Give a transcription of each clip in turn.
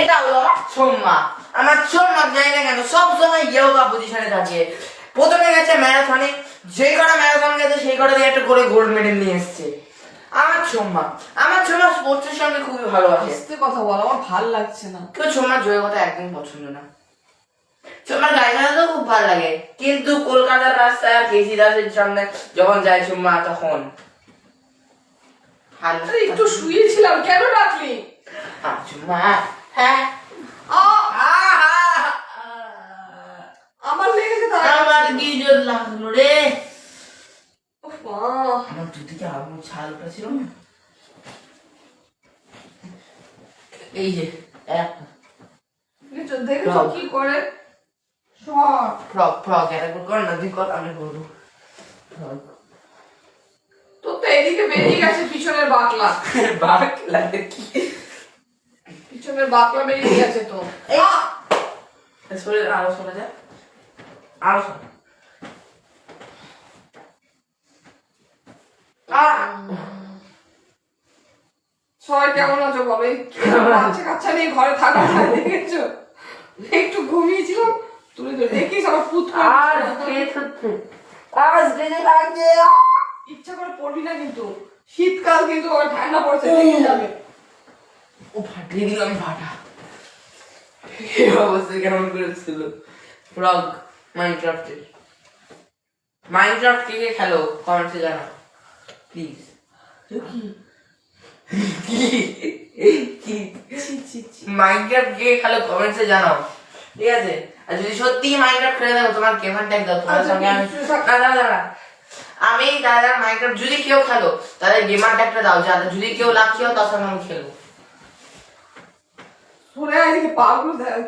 এটা হলো আমার সোম্মা। আমার সোম্মা জানি না কেন সবসময় ইয়োগা পজিশনে থাকে। প্রথমে গেছে ম্যারাথনে, যেই কটা ম্যারাথন গেছে সেই কটা দিয়ে একটা করে গোল্ড মেডেল নিয়ে এসছে। আমার সোম্মা স্পোর্টসের সঙ্গে খুবই ভালোবাসে। আস্তে কথা বল, আমার ভাল লাগছে না। কেউ সোম্মার জয়ের কথা একদম পছন্দ না। সোম্মার গাড়ি চালাতেও খুব ভালো লাগে, কিন্তু কলকাতার রাস্তায় আর কেসি দাসের সামনে যখন যায় সোম্মা তখন একটু শুয়েছিলাম, কেন ডাকলি? সোম্মা হ্যাঁ আমার লেগেছে তাই। আমার কি জোর লাগলো রে। মা, আমার দুদিকে আগুন ছাল ওটা ছিল না, এই যে দেখেছো কি করে? সব ফ্রক ফ্রক একবার কর না, তুই কর আমি করবো। তোর তো এদিকে বেরিয়ে গেছে পিছনের বাকলা। বাকলা কি পিছনের বাকলা বেরিয়ে গেছে তো। সরে আরো সরে যা, আরো সরে। সবাই কেমন আছো বলো? এই বাচ্চা কাচ্চা নিয়ে ঘরে থাকা দেখেছো? একটু ঘুমিয়েছিলাম, তুলে ধরে দেখিস আমার পুত আর পেট হচ্ছে, আজ বেজে লাগছে। ইচ্ছা করে পড়বি না কিন্তু, শীতকাল কিন্তু আবার ঠান্ডা পড়ছে, দেখে যাবে। ও ফাটিয়ে দিলাম ফাটা। এই অবস্থা কেমন করেছিল ফ্রগ মাইনক্রাফটের। মাইনক্রাফট কে কে খেলো কমেন্টে জানাও প্লিজ। মাইনক্রাফট কে খেলো কমেন্টসে জানাও, ঠিক আছে? আর যদি সত্যি মাইনক্রাফট খেলে থাকো তোমার গেমার ট্যাগ দাও, তোমার সঙ্গে আমি আমি দাদা মাইনক্রাফট যদি কেউ খেলো তাদের গেমার ট্যাগটা দাও, যাতে যদি কেউ লাখিও তার সঙ্গে আমি খেলবো। শোনে এদিকে পাগুলো দেখ,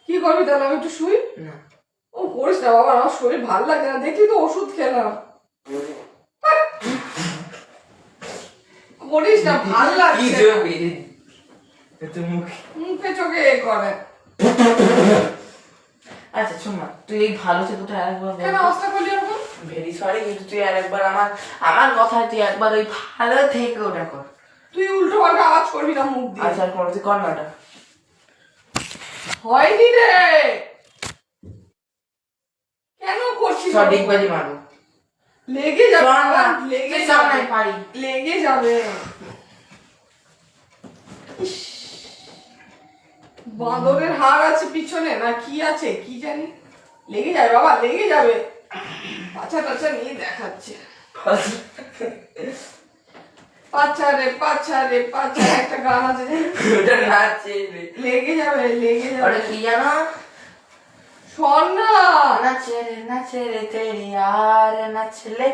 কি করবি তাহলে? আমি একটু শুই। না ও করিস না বাবা, আমার শরীর ভালো লাগে না, দেখলি তো ওষুধ খেলাম। করিস না, ভালো লাগছে মুখে চোখে এ করে। আচ্ছা শোনা, তুই এই ভালো চেতোটা আরেকবার কেন অবস্থা করলি ওরকম? ভেরি সরি, কিন্তু তুই আরেকবার আমার কথায় তুই একবার ওই ভালো থেকে ওটা কর। তুই উল্টো পাল্টা আওয়াজ করবি না মুখ দিয়ে। আচ্ছা কর, তুই কর না ওটা। হয়নি রে, কেন করছিস? সঠিক বাজি মারবো, লেগে যাবে, কর না, লেগে তুই যাবে, সামনে পারি। লেগে যাবে। ইস, বাঁদরের হাড় আছে পিছনে না কি আছে কি জানি, লেগে যাবে বাবা, লেগে যাবে। পাছা টাছা নিয়ে দেখাচ্ছে। পাছা রে পাছা রে পাছা, একটা গান আছে ওটা নাচে রে। লেগে যাবে, লেগে যাবে। ওটা কি জানো? শোন না, নাচে রে তেরি यार নাচলে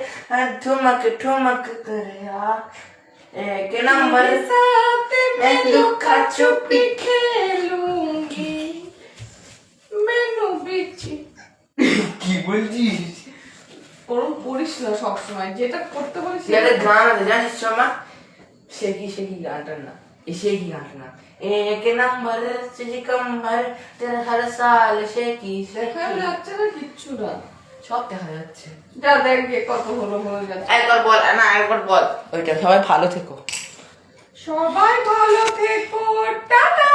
ठुमक ठुमक करे यार एक नंबर साथ मैं लुका छुपी খেলুঙ্গি মেনু বিচি। কি বলছিস? ওরম করিস না সবসময়, যেটা করতে বলিস এটা গান আছে জানিস শর্মা? সে কি গানটার না, সে কি গানটা না, एक नंबर से कमर तेरा हर साल से की দেখা যাচ্ছে না কিচ্ছু না, সব দেখা যাচ্ছে। যা দেখ গে কত হলো হয়ে যাচ্ছে। একবার বল না, একবার বল ওইটা। সবাই ভালো থেকো। সবাই ভালো থেকো, টাটা।